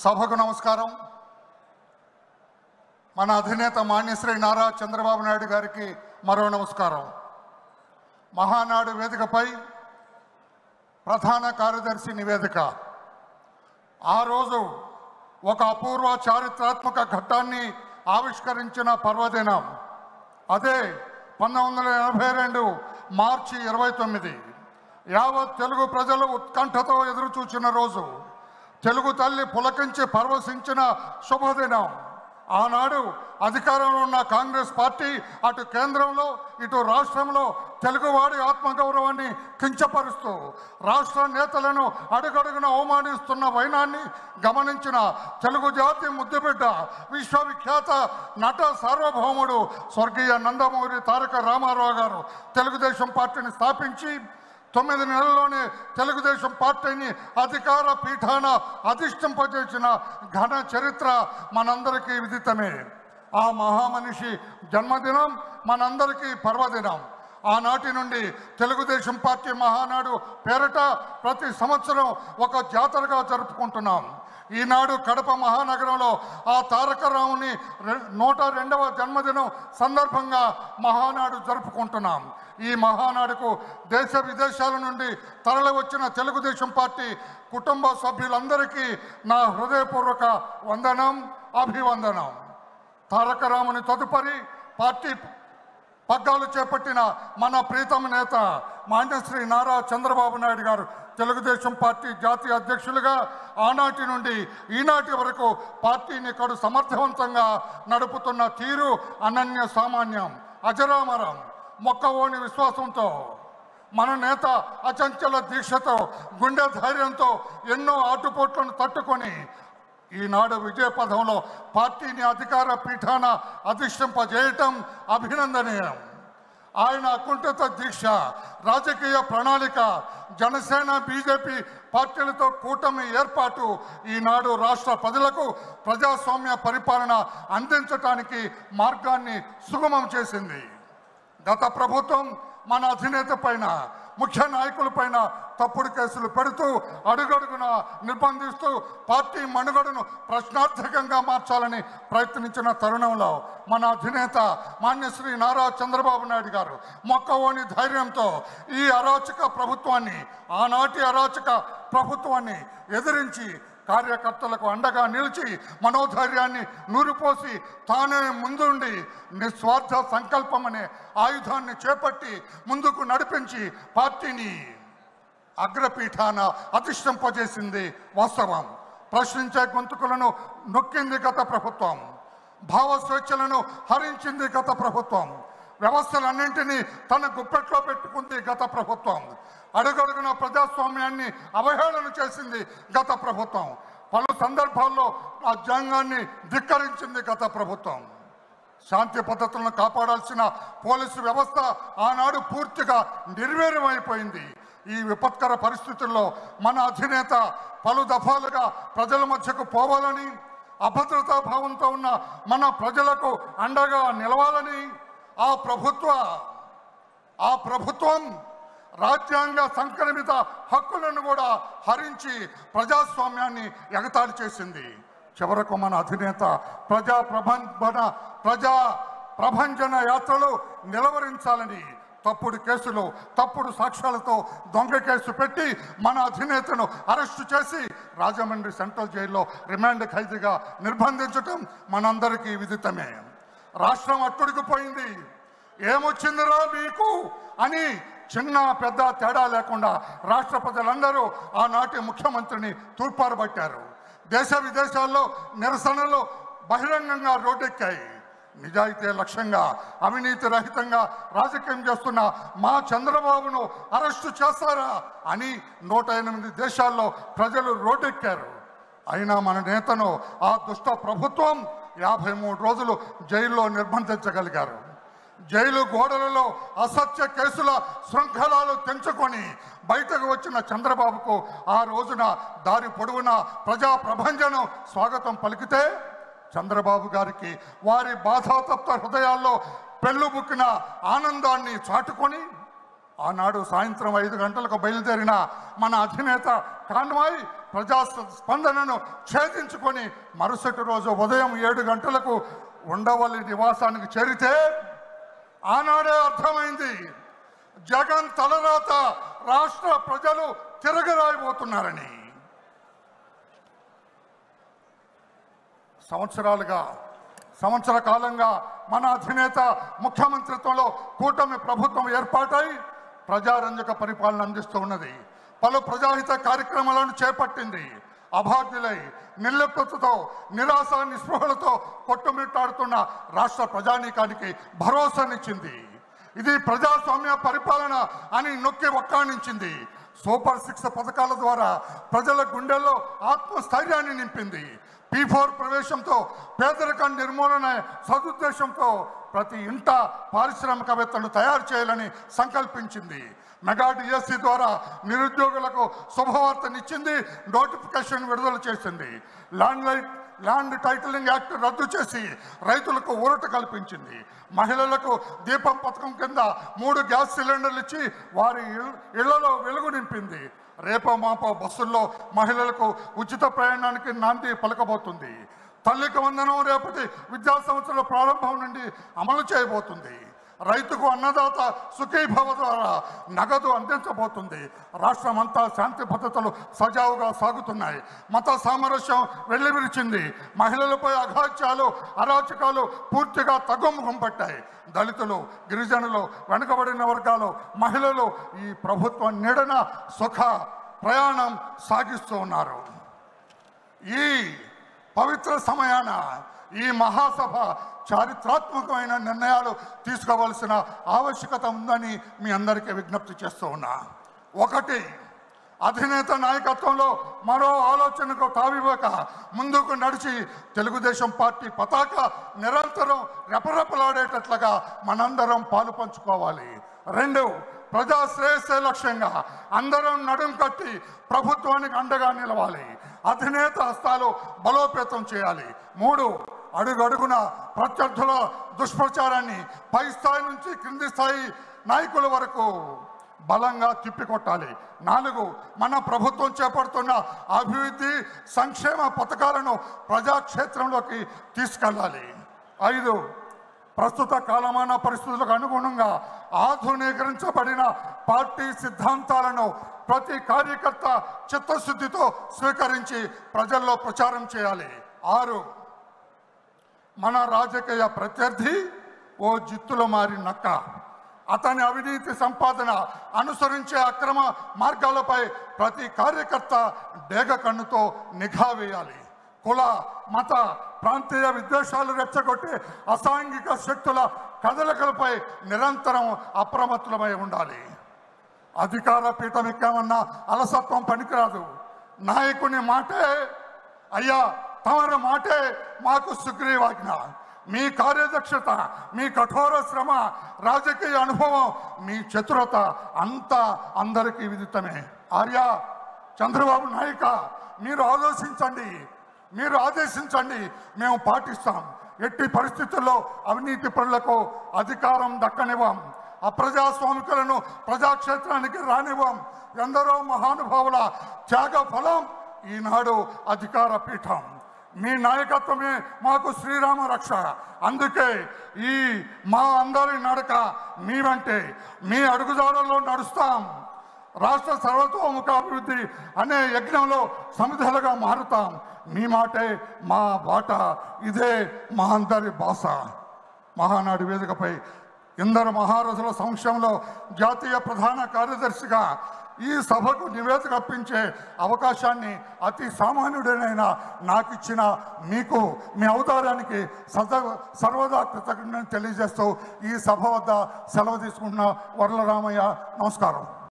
సభకు నమస్కారం. మన అధినేత మాన్యశ్రీ నారా చంద్రబాబు నాయుడు గారికి మరో నమస్కారం. మహానాడు వేదికపై ప్రధాన కార్యదర్శి నివేదిక. ఆ రోజు ఒక అపూర్వ చారిత్రాత్మక ఘట్టాన్ని ఆవిష్కరించిన పర్వదినం. అదే 1982 మార్చి 29. యావత్ తెలుగు ప్రజలు ఉత్కంఠతో ఎదురుచూచిన రోజు. తెలుగు తల్లి పులకించి పరవశించిన శుభదినం. ఆనాడు అధికారంలో ఉన్న కాంగ్రెస్ పార్టీ అటు కేంద్రంలో ఇటు రాష్ట్రంలో తెలుగువాడి ఆత్మగౌరవాన్ని కించపరుస్తూ రాష్ట్ర నేతలను అడుగడుగున అవమానిస్తున్న వైనాన్ని గమనించిన తెలుగు జాతి ముద్దుబిడ్డ విశ్వవిఖ్యాత నట సార్వభౌముడు స్వర్గీయ నందమూరి తారక రామారావు గారు తెలుగుదేశం పార్టీని స్థాపించి 9 నెలల్లోనే తెలుగుదేశం పార్టీని అధికార పీఠాన అధిష్ఠింపజేసిన ఘన చరిత్ర మనందరికీ విదితమే. ఆ మహామనిషి జన్మదినం మనందరికీ పర్వదినం. ఆనాటి నుండి తెలుగుదేశం పార్టీ మహానాడు పేరిట ప్రతి సంవత్సరం ఒక జాతరగా జరుపుకుంటున్నాం. ఈనాడు కడప మహానగరంలో ఆ తారక రాముని 102వ జన్మదినం సందర్భంగా మహానాడు జరుపుకుంటున్నాం. ఈ మహానాడుకు దేశ విదేశాల నుండి తరలి వచ్చిన తెలుగుదేశం పార్టీ కుటుంబ సభ్యులందరికీ నా హృదయపూర్వక వందనం, అభివందనం. తారక రాముని తదుపరి పార్టీ పగ్గాలు చేపట్టిన మన ప్రీతమ నేత మాన్యశ్రీ నారా చంద్రబాబు నాయుడు గారు తెలుగుదేశం పార్టీ జాతీయ అధ్యక్షులుగా ఆనాటి నుండి ఈనాటి వరకు పార్టీని కడు సమర్థవంతంగా నడుపుతున్న తీరు అనన్య సామాన్యం, అజరామరం. మొక్కవోని విశ్వాసంతో మన నేత అచంచల దీక్షతో గుండె ధైర్యంతో ఎన్నో ఆటుపోట్లను తట్టుకొని ఈనాడు విజయపథంలో పార్టీని అధికార పీఠాన అధిష్ఠింపజేయటం అభినందనీయం. ఆయన అకుంఠిత దీక్ష, రాజకీయ ప్రణాళిక, జనసేన బీజేపీ పార్టీలతో కూటమి ఏర్పాటు ఈనాడు రాష్ట్ర ప్రజలకు ప్రజాస్వామ్య పరిపాలన అందించటానికి మార్గాన్ని సుగమం చేసింది. గత ప్రభుత్వం మన అధినేత పైన, ముఖ్య నాయకులపైన తప్పుడు కేసులు పెడుతూ అడుగడుగున నిర్బంధిస్తూ పార్టీ మనుగడను ప్రశ్నార్థకంగా మార్చాలని ప్రయత్నించిన తరుణంలో మన అధినేత మాన్యశ్రీ నారా చంద్రబాబు నాయుడు గారు మొక్కవోని ధైర్యంతో ఈ అరాచక ప్రభుత్వాన్ని, ఆనాటి అరాచక ప్రభుత్వాన్ని ఎదిరించి కార్యకర్తలకు అండగా నిలిచి మనోధైర్యాన్ని నూరిపోసి తానే ముందుండి నిస్వార్థ సంకల్పం అనే ఆయుధాన్ని చేపట్టి ముందుకు నడిపించి పార్టీని అగ్రపీఠాన అధిష్ఠింపజేసింది వాస్తవం. ప్రశ్నించే గొంతుకులను నొక్కింది గత ప్రభుత్వం. భావ స్వేచ్ఛలను హరించింది గత ప్రభుత్వం. వ్యవస్థలన్నింటినీ తన గుప్పెట్లో పెట్టుకుంది గత ప్రభుత్వం. అడుగడుగున ప్రజాస్వామ్యాన్ని అవహేళన చేసింది గత ప్రభుత్వం. పలు సందర్భాల్లో రాజ్యాంగాన్ని ధిక్కరించింది గత ప్రభుత్వం. శాంతి పద్ధతులను కాపాడాల్సిన పోలీసు వ్యవస్థ ఆనాడు పూర్తిగా నిర్వీర్యమైపోయింది. ఈ విపత్కర పరిస్థితుల్లో మన అధినేత పలు దఫాలుగా ప్రజల మధ్యకు పోవాలని, అభద్రతా భావంతో ఉన్న మన ప్రజలకు అండగా నిలవాలని ఆ ప్రభుత్వం రాజ్యాంగ సంకల్పిత హక్కులను కూడా హరించి ప్రజాస్వామ్యాన్ని ఎగతాళి చేసింది. చివరకు మన అధినేత ప్రజా ప్రభంజన యాత్రలు నిలవరించాలని తప్పుడు కేసులు, తప్పుడు సాక్ష్యాలతో దొంగ కేసు పెట్టి మన అధినేతను అరెస్టు చేసి రాజమండ్రి సెంట్రల్ జైల్లో రిమాండ్ ఖైదీగా నిర్బంధించటం మనందరికీ విదితమే. రాష్ట్రం అట్టుడికిపోయింది. ఏమొచ్చిందిరా మీకు అని చిన్న పెద్ద తేడా లేకుండా రాష్ట్ర ప్రజలందరూ ఆనాటి ముఖ్యమంత్రిని తూర్పారబట్టారు. దేశ విదేశాల్లో నిరసనలు బహిరంగంగా రోడ్డెక్కాయి. నిజాయితీ లక్ష్యంగా, అవినీతి రహితంగా రాజకీయం చేస్తున్న మా చంద్రబాబును అరెస్టు చేస్తారా అని 108 దేశాల్లో ప్రజలు రోడ్డెక్కారు. అయినా మన నేతను ఆ దుష్ట ప్రభుత్వం 53 రోజులు జైల్లో నిర్బంధించగలిగారు. జైలు గోడలలో అసత్య కేసుల శృంఖలాలు తెంచుకొని బయటకు వచ్చిన చంద్రబాబుకు ఆ రోజున దారి పొడవునా ప్రజా ప్రభంజనం స్వాగతం పలికితే చంద్రబాబు గారికి వారి బాధాతప్త హృదయాల్లో పెళ్ళుబుక్కిన ఆనందాన్ని చాటుకొని ఆనాడు సాయంత్రం 5 గంటలకు బయలుదేరిన మన అధినేత కాన్వాయ్ ప్రజా స్పందనను ఛేదించుకొని మరుసటి రోజు ఉదయం 7 గంటలకు ఉండవల్లి నివాసానికి చేరితే ఆనాడే అర్థమైంది జగన్ తలరాత రాష్ట్ర ప్రజలు తిరగరాయిపోతున్నారని. సంవత్సర కాలంగా మన అధినేత ముఖ్యమంత్రిత్వంలో కూటమి ప్రభుత్వం ఏర్పాటై ప్రజారంజక పరిపాలన అందిస్తూ ఉన్నది. పలు ప్రజాహిత కార్యక్రమాలను చేపట్టింది. అభాగ్యులై నిర్లిప్తతో నిరాశ నిస్పృహలతో కొట్టుమిట్టాడుతున్న రాష్ట్ర ప్రజానీకానికి భరోసానిచ్చింది. ఇది ప్రజాస్వామ్య పరిపాలన అని నొక్కి ఒక్కాణించింది. సూపర్ 6 పథకాల ద్వారా ప్రజల గుండెల్లో ఆత్మస్థైర్యాన్ని నింపింది. P4 ప్రవేశంతో పేదరికం నిర్మూలన సదుద్దేశంతో ప్రతి ఇంట పారిశ్రామికవేత్తలను తయారు చేయాలని సంకల్పించింది. మెగా డిఎస్సి ద్వారా నిరుద్యోగులకు శుభవార్తనిచ్చింది. నోటిఫికేషన్ విడుదల చేసింది. ల్యాండ్ టైటిలింగ్ యాక్ట్ రద్దు చేసి రైతులకు ఊరట కల్పించింది. మహిళలకు దీపం పథకం కింద 3 గ్యాస్ సిలిండర్లు ఇచ్చి వారి ఇళ్లలో వెలుగు నింపింది. రేపో మాపో బస్సుల్లో మహిళలకు ఉచిత ప్రయాణానికి నాంది పలకబోతుంది. తల్లికి వందనం రేపటి విద్యా సంవత్సరం ప్రారంభం నుండి అమలు చేయబోతుంది. రైతుకు అన్నదాత సుఖీభవ ద్వారా నగదు అందించబోతుంది. రాష్ట్రమంతా శాంతి భద్రతలు సజావుగా సాగుతున్నాయి. మత సామరస్యం వెల్లివిరిచింది. మహిళలపై అఘాత్యాలు అరాచకాలు పూర్తిగా తగ్గుముఖం పట్టాయి. దళితులు, గిరిజనులు, వెనుకబడిన వర్గాలు, మహిళలు ఈ ప్రభుత్వం నీడన సుఖ ప్రయాణం సాగిస్తూ ఉన్నారు. ఈ పవిత్ర సమయాన ఈ మహాసభ చారిత్రాత్మకమైన నిర్ణయాలు తీసుకోవాల్సిన ఆవశ్యకత ఉందని మీ అందరికీ విజ్ఞప్తి చేస్తూ ఉన్నా. 1, అధినేత నాయకత్వంలో మరో ఆలోచనకు తావివ్వక ముందుకు నడిచి తెలుగుదేశం పార్టీ పతాక నిరంతరం రెపరెపలాడేటట్లుగా మనందరం పాలు పంచుకోవాలి. 2, ప్రజా శ్రేయస్సే లక్ష్యంగా అందరం నడుం కట్టి ప్రభుత్వానికి అండగా నిలవాలి. అధినేత హస్తాలు బలోపేతం చేయాలి. 3, అడుగడుగున ప్రత్యర్థుల దుష్ప్రచారాన్ని పై స్థాయి నుంచి క్రింది స్థాయి నాయకుల వరకు బలంగా తిప్పికొట్టాలి. 4, మన ప్రభుత్వం చేపడుతున్న అభివృద్ధి సంక్షేమ పథకాలను ప్రజాక్షేత్రంలోకి తీసుకెళ్ళాలి. 5, ప్రస్తుత కాలమాన పరిస్థితులకు అనుగుణంగా ఆధునీకరించబడిన పార్టీ సిద్ధాంతాలను ప్రతి కార్యకర్త చిత్తశుద్ధితో స్వీకరించి ప్రజల్లో ప్రచారం చేయాలి. 6, మన రాజకీయ ప్రత్యర్థి ఓ జిత్తులో మారి నక్క. అతని అవినీతి సంపాదన అనుసరించే అక్రమ మార్గాలపై ప్రతి కార్యకర్త డేగ కన్నుతో నిఘా వేయాలి. కుల, మత, ప్రాంతీయ విద్వేషాలు రెచ్చగొట్టి అసాంఘిక శక్తుల కదలికలపై నిరంతరం అప్రమత్తులమై ఉండాలి. అధికార పీఠం ఎక్కామన్న అలసత్వం పనికిరాదు. నాయకుని మాటే అయ్యా తమరి మాటే మాకు సుగ్రీవాజ్ఞ. మీ కార్యదక్షత, మీ కఠోర శ్రమ, రాజకీయ అనుభవం, మీ చతురత అంతా అందరికీ విదితమే. ఆర్య, చంద్రబాబు నాయక, మీరు ఆదేశించండి, మేము పాటిస్తాం. ఎట్టి పరిస్థితుల్లో అవినీతి పరులకు అధికారం దక్కనివ్వం. అప్రజాస్వామికులను ప్రజాక్షేత్రానికి రానివ్వం. ఎందరో మహానుభావుల త్యాగ ఫలం ఈనాడు అధికార పీఠం. మీ నాయకత్వమే మాకు శ్రీరామ రక్ష. అందుకే ఈ మా అందరి నడక మీ వెంటే, మీ అడుగుజాడల్లో నడుస్తాం. రాష్ట్ర సర్వతోముఖాభివృద్ధి అనే యజ్ఞంలో సమిధలుగా మారుతాం. మీ మాటే మా బాట, ఇదే మా అందరి భాష. మహానాడు వేదికపై ఇందరు మహారథుల సమక్షంలో జాతీయ ప్రధాన కార్యదర్శిగా ఈ సభకు నివేదిక అర్పించే అవకాశాన్ని అతి సామాన్యుడైన నాకు ఇచ్చిన మీకు, మీ ఔదార్యానికి సర్వదా కృతజ్ఞతలు తెలియజేస్తూ ఈ సభ వద్ద సెలవు తీసుకుంటున్న వర్ల రామయ్య. నమస్కారం.